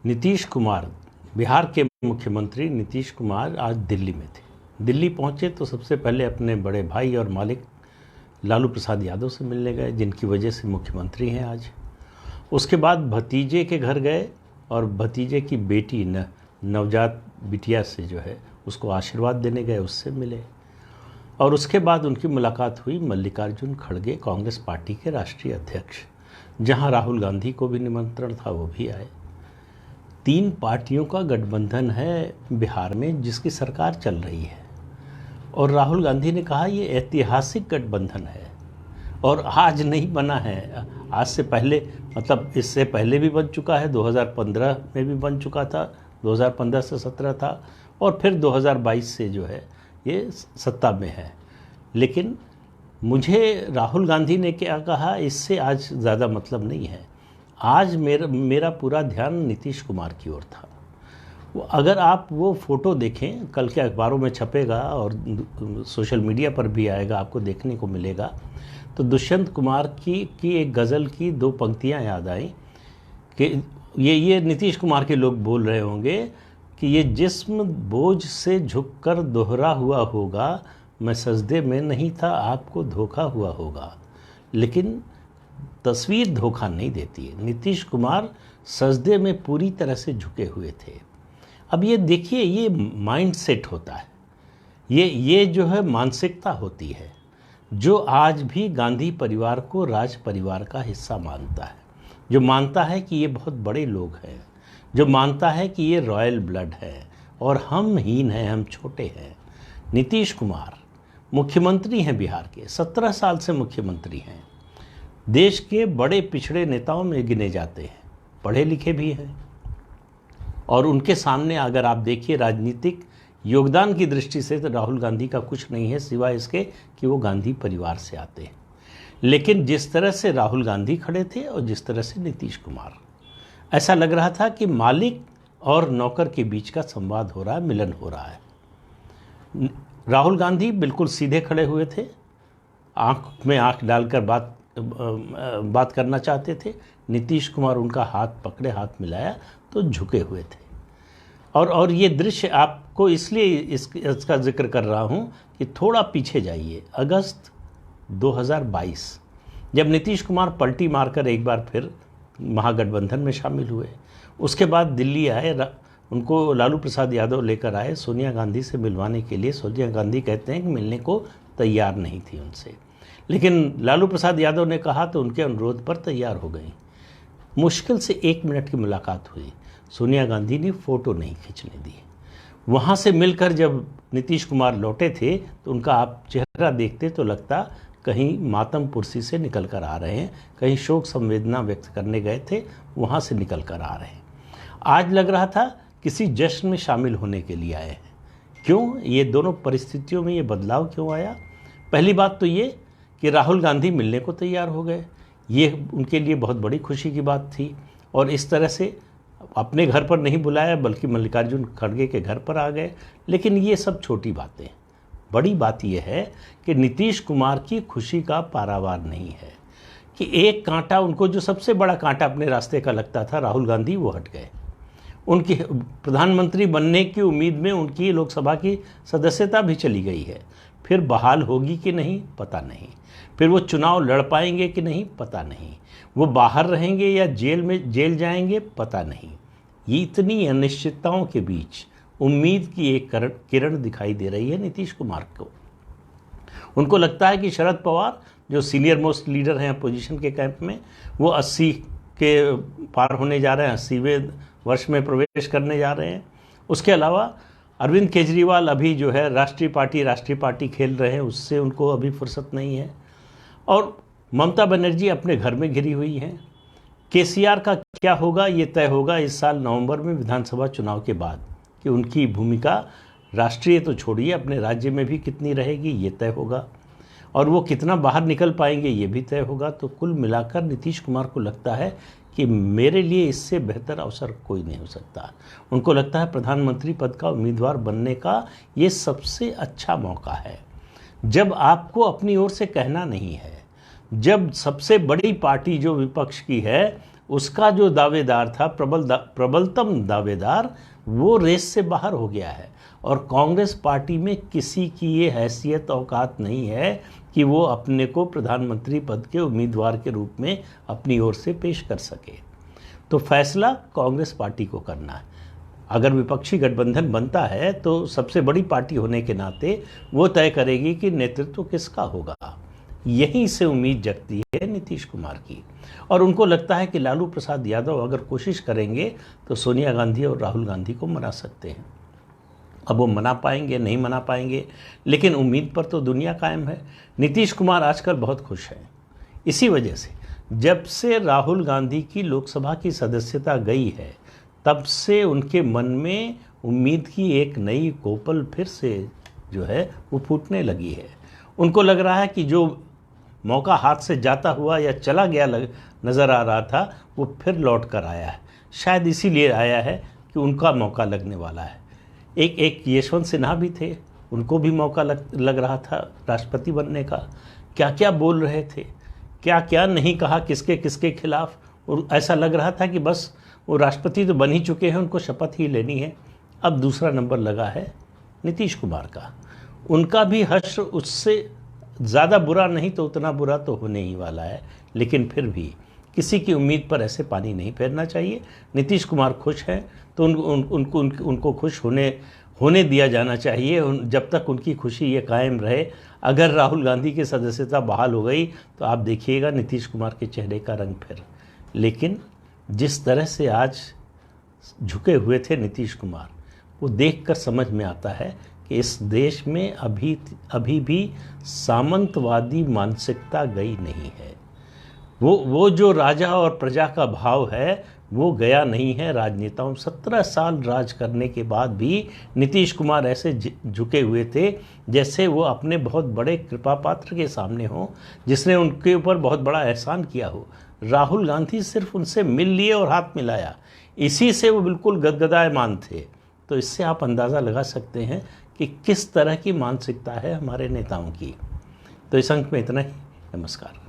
नीतीश कुमार, बिहार के मुख्यमंत्री नीतीश कुमार आज दिल्ली में थे। दिल्ली पहुंचे तो सबसे पहले अपने बड़े भाई और मालिक लालू प्रसाद यादव से मिलने गए, जिनकी वजह से मुख्यमंत्री हैं आज। उसके बाद भतीजे के घर गए और भतीजे की बेटी नवजात बिटिया से जो है उसको आशीर्वाद देने गए, उससे मिले। और उसके बाद उनकी मुलाकात हुई मल्लिकार्जुन खड़गे, कांग्रेस पार्टी के राष्ट्रीय अध्यक्ष, जहां राहुल गांधी को भी निमंत्रण था, वो भी आए। 3 पार्टियों का गठबंधन है बिहार में, जिसकी सरकार चल रही है। और राहुल गांधी ने कहा ये ऐतिहासिक गठबंधन है और आज नहीं बना है, आज से पहले, मतलब इससे पहले भी बन चुका है, 2015 में भी बन चुका था, 2015 से 17 था और फिर 2022 से जो है ये सत्ता में है। लेकिन मुझे राहुल गांधी ने क्या कहा, इससे आज ज़्यादा मतलब नहीं है। आज मेरा पूरा ध्यान नीतीश कुमार की ओर था। अगर आप वो फ़ोटो देखें, कल के अखबारों में छपेगा और सोशल मीडिया पर भी आएगा, आपको देखने को मिलेगा, तो दुष्यंत कुमार की एक गज़ल की 2 पंक्तियां याद आई कि ये नीतीश कुमार के लोग बोल रहे होंगे कि ये जिस्म बोझ से झुककर दोहरा हुआ होगा, मैं सजदे में नहीं था, आपको धोखा हुआ होगा। लेकिन तस्वीर धोखा नहीं देती है। नीतीश कुमार सजदे में पूरी तरह से झुके हुए थे। अब ये देखिए, ये माइंड सेट होता है, ये जो है मानसिकता होती है, जो आज भी गांधी परिवार को राज परिवार का हिस्सा मानता है, जो मानता है कि ये बहुत बड़े लोग हैं, जो मानता है कि ये रॉयल ब्लड है और हम हीन हैं, हम छोटे हैं। नीतीश कुमार मुख्यमंत्री हैं बिहार के, 17 साल से मुख्यमंत्री हैं, देश के बड़े पिछड़े नेताओं में गिने जाते हैं, पढ़े लिखे भी हैं। और उनके सामने अगर आप देखिए राजनीतिक योगदान की दृष्टि से तो राहुल गांधी का कुछ नहीं है, सिवाय इसके कि वो गांधी परिवार से आते हैं। लेकिन जिस तरह से राहुल गांधी खड़े थे और जिस तरह से नीतीश कुमार, ऐसा लग रहा था कि मालिक और नौकर के बीच का संवाद हो रहा है, मिलन हो रहा है। राहुल गांधी बिल्कुल सीधे खड़े हुए थे, आंख में आंख डालकर बात करना चाहते थे। नीतीश कुमार उनका हाथ पकड़े, हाथ मिलाया तो झुके हुए थे। और ये दृश्य आपको इसलिए इसका जिक्र कर रहा हूँ कि थोड़ा पीछे जाइए, अगस्त 2022 जब नीतीश कुमार पलटी मारकर एक बार फिर महागठबंधन में शामिल हुए, उसके बाद दिल्ली आए, उनको लालू प्रसाद यादव लेकर आए सोनिया गांधी से मिलवाने के लिए। सोनिया गांधी कहते हैं कि मिलने को तैयार नहीं थी उनसे, लेकिन लालू प्रसाद यादव ने कहा तो उनके अनुरोध पर तैयार हो गई। मुश्किल से 1 मिनट की मुलाकात हुई, सोनिया गांधी ने फ़ोटो नहीं खींचने दी। वहाँ से मिलकर जब नीतीश कुमार लौटे थे तो उनका आप चेहरा देखते तो लगता कहीं मातम पुरसी से निकल कर आ रहे हैं, कहीं शोक संवेदना व्यक्त करने गए थे, वहाँ से निकल कर आ रहे हैं। आज लग रहा था किसी जश्न में शामिल होने के लिए आए हैं। क्यों ये दोनों परिस्थितियों में ये बदलाव क्यों आया? पहली बात तो ये कि राहुल गांधी मिलने को तैयार हो गए, ये उनके लिए बहुत बड़ी खुशी की बात थी। और इस तरह से अपने घर पर नहीं बुलाया बल्कि मल्लिकार्जुन खड़गे के घर पर आ गए। लेकिन ये सब छोटी बातें, बड़ी बात यह है कि नीतीश कुमार की खुशी का पारावार नहीं है कि एक कांटा, उनको जो सबसे बड़ा कांटा अपने रास्ते का लगता था राहुल गांधी, वो हट गए। उनकी प्रधानमंत्री बनने की उम्मीद में उनकी लोकसभा की सदस्यता भी चली गई है। फिर बहाल होगी कि नहीं पता नहीं, फिर वो चुनाव लड़ पाएंगे कि नहीं पता नहीं, वो बाहर रहेंगे या जेल जाएंगे पता नहीं। ये इतनी अनिश्चितताओं के बीच उम्मीद की एक किरण दिखाई दे रही है नीतीश कुमार को। उनको लगता है कि शरद पवार जो सीनियर मोस्ट लीडर हैं अपोजिशन के कैंप में, वो 80 के पार होने जा रहे हैं, 80वें वर्ष में प्रवेश करने जा रहे हैं। उसके अलावा अरविंद केजरीवाल अभी जो है राष्ट्रीय पार्टी खेल रहे हैं, उससे उनको अभी फुर्सत नहीं है। और ममता बनर्जी अपने घर में घिरी हुई हैं। केसीआर का क्या होगा ये तय होगा इस साल नवंबर में विधानसभा चुनाव के बाद, कि उनकी भूमिका राष्ट्रीय तो छोड़िए अपने राज्य में भी कितनी रहेगी ये तय होगा, और वो कितना बाहर निकल पाएंगे ये भी तय होगा। तो कुल मिलाकर नीतीश कुमार को लगता है कि मेरे लिए इससे बेहतर अवसर कोई नहीं हो सकता। उनको लगता है प्रधानमंत्री पद का उम्मीदवार बनने का ये सबसे अच्छा मौका है, जब आपको अपनी ओर से कहना नहीं है, जब सबसे बड़ी पार्टी जो विपक्ष की है उसका जो दावेदार था, प्रबलतम दावेदार, वो रेस से बाहर हो गया है। और कांग्रेस पार्टी में किसी की ये हैसियत औकात नहीं है कि वो अपने को प्रधानमंत्री पद के उम्मीदवार के रूप में अपनी ओर से पेश कर सके। तो फैसला कांग्रेस पार्टी को करना है। अगर विपक्षी गठबंधन बनता है तो सबसे बड़ी पार्टी होने के नाते वो तय करेगी कि नेतृत्व किसका होगा। यहीं से उम्मीद जगती है नीतीश कुमार की, और उनको लगता है कि लालू प्रसाद यादव अगर कोशिश करेंगे तो सोनिया गांधी और राहुल गांधी को मना सकते हैं। अब वो मना पाएंगे नहीं मना पाएंगे, लेकिन उम्मीद पर तो दुनिया कायम है। नीतीश कुमार आजकल बहुत खुश हैं। इसी वजह से जब से राहुल गांधी की लोकसभा की सदस्यता गई है, तब से उनके मन में उम्मीद की एक नई कोपल फिर से जो है वो फूटने लगी है। उनको लग रहा है कि जो मौका हाथ से जाता हुआ या चला गया नज़र आ रहा था, वो फिर लौट कर आया है। शायद इसीलिए आया है कि उनका मौका लगने वाला है। एक यशवंत सिन्हा भी थे, उनको भी मौका लग रहा था राष्ट्रपति बनने का। क्या क्या बोल रहे थे, क्या क्या नहीं कहा किसके किसके खिलाफ, और ऐसा लग रहा था कि बस वो राष्ट्रपति तो बन ही चुके हैं, उनको शपथ ही लेनी है। अब दूसरा नंबर लगा है नीतीश कुमार का। उनका भी हश्र उससे ज़्यादा बुरा नहीं तो उतना बुरा तो होने ही वाला है, लेकिन फिर भी किसी की उम्मीद पर ऐसे पानी नहीं फेरना चाहिए। नीतीश कुमार खुश हैं तो उनको खुश होने दिया जाना चाहिए, जब तक उनकी खुशी ये कायम रहे। अगर राहुल गांधी की सदस्यता बहाल हो गई तो आप देखिएगा नीतीश कुमार के चेहरे का रंग फिर। लेकिन जिस तरह से आज झुके हुए थे नीतीश कुमार, वो देखकर समझ में आता है कि इस देश में अभी भी सामंतवादी मानसिकता गई नहीं है। वो जो राजा और प्रजा का भाव है वो गया नहीं है राजनेताओं। 17 साल राज करने के बाद भी नीतीश कुमार ऐसे झुके हुए थे जैसे वो अपने बहुत बड़े कृपा पात्र के सामने हो, जिसने उनके ऊपर बहुत बड़ा एहसान किया हो। राहुल गांधी सिर्फ उनसे मिल लिए और हाथ मिलाया, इसी से वो बिल्कुल गदगदायमान थे। तो इससे आप अंदाज़ा लगा सकते हैं कि किस तरह की मानसिकता है हमारे नेताओं की। तो इस अंक में इतना ही। नमस्कार।